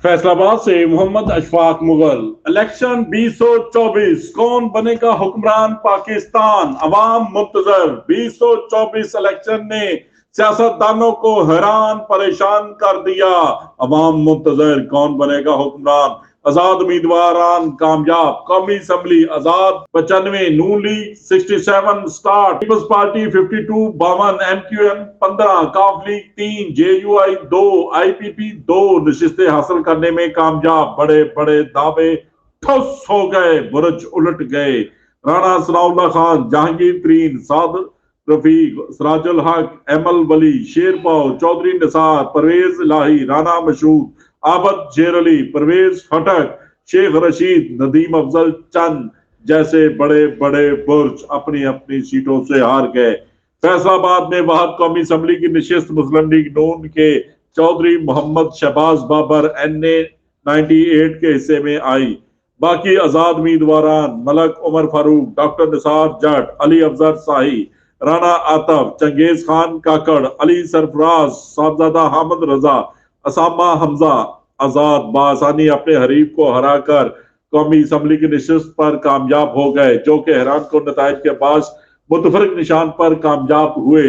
फैसलाबाद से मोहम्मद अशफाक मुगल। इलेक्शन 2024 कौन बनेगा हुक्मरान पाकिस्तान, अवाम मुंतजर। 2024 इलेक्शन ने सियासतदानों को हैरान परेशान कर दिया। अवाम मुंतजर कौन बनेगा हुक्मरान। आजाद उम्मीदवारान कामयाब। कौमी असम्बली आजाद 95, नून लीग 67 स्टार्ट, People's Party 52, 52, MQM 15, Qaaf League 3, JUI 2, IPP 2 नशिस्तें हासिल करने में कामयाब। बड़े बड़े दावे ठुस हो गए, बुरज उलट गए। राणा सनाउल्लाह खान, जहांगीर तरीन, साद रफीक, सराजुल हक, एमल वली, शेरपाव, चौधरी निसार, परवेज इलाही, राना मशहूद, आबद शेर अली, परवेज फटक, शेख रशीद, नदीम अफजल चंद जैसे बड़े बड़े बुर्ज अपनी अपनी सीटों से हार गए। फैसलाबाद में वाहद कौमी असम्बली की नशिस्त मुस्लिम लीग नून के चौधरी मोहम्मद शहबाज बाबर NA 98 के हिस्से में आई। बाकी आजाद उम्मीदवारान मलक उमर फारूक, डॉक्टर निसार जट, अली अफजल शाही, राना आतफ, चंगेज खान काकड़, अली सरफराज, साहबजादा हामिद रजा, असामा हमजा आजाद बासानी अपने हरीफ को हराकर कौमी असम्बली की नशिस्त पर कामयाब हो गए, जो कि हैरान कुन नताइज के बाद मुतफरक निशान पर कामयाब हुए।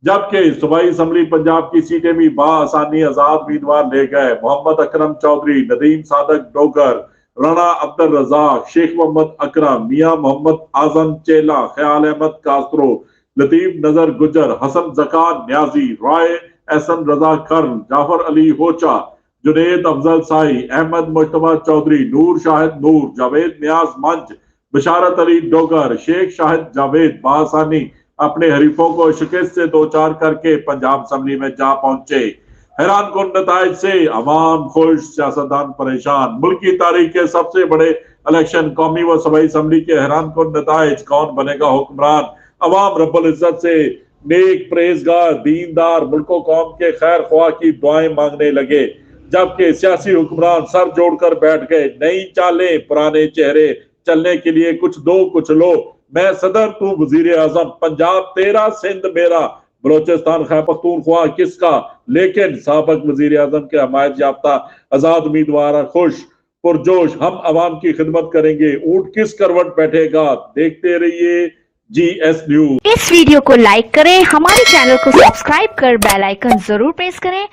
जबकि सूबाई असम्बली पंजाब की सीटें भी बासानी आजाद उम्मीदवार ले गए। मोहम्मद अकरम चौधरी, नदीम सादक डोगर, राना अब्दुल रजाक, शेख मोहम्मद अकरम, मियां मोहम्मद आजम चेला, ख्याल अहमद कास्त्रो, लतीफ नजर गुजर, हसन जकान न्याजी, राय एहसन रजा खर्न, जाफर अली होचा, जुनेद अफजल साई, अहमद मुश्तबा चौधरी, नूर शाहिद नूर, जावेद न्याज मंच, बशारत अली डोगर, शेख शाहिद जावेद बासानी अपने हरीफों को शिकस्त से दो चार करके पंजाब असम्बली में जा पहुंचे। हैरान कुन नताइज से अवाम खुश, सियासतदान परेशान। मुल्क की तारीख के सबसे बड़े इलेक्शन कौमी व सूबाई असम्बली के हैरान कुन नताइज। कौन बनेगा हुक्मरान। अवाम रब्बुल इज्जत से नेक, परहेजगार, दीनदार, मुल्को कौम के खैर ख्वाह की दुआएं मांगने लगे, जबकि सियासी हुक्मरान सर जोड़कर बैठ गए। नई चालें, पुराने चेहरे, चलने के लिए कुछ दो कुछ लो। मैं सदर, तू वजीर आजम, पंजाब तेरा, सिंध मेरा, बलोचिस्तान खैबर पख्तूनख्वा किसका। लेकिन साबिक वजीर आजम के हमायत याफ्ता आजाद उम्मीदवार खुश पुरजोश, हम अवाम की खिदमत करेंगे। ऊंट किस करवट बैठेगा, देखते रहिए GS न्यूज। इस वीडियो को लाइक करें, हमारे चैनल को सब्सक्राइब कर बेल आइकन जरूर प्रेस करें।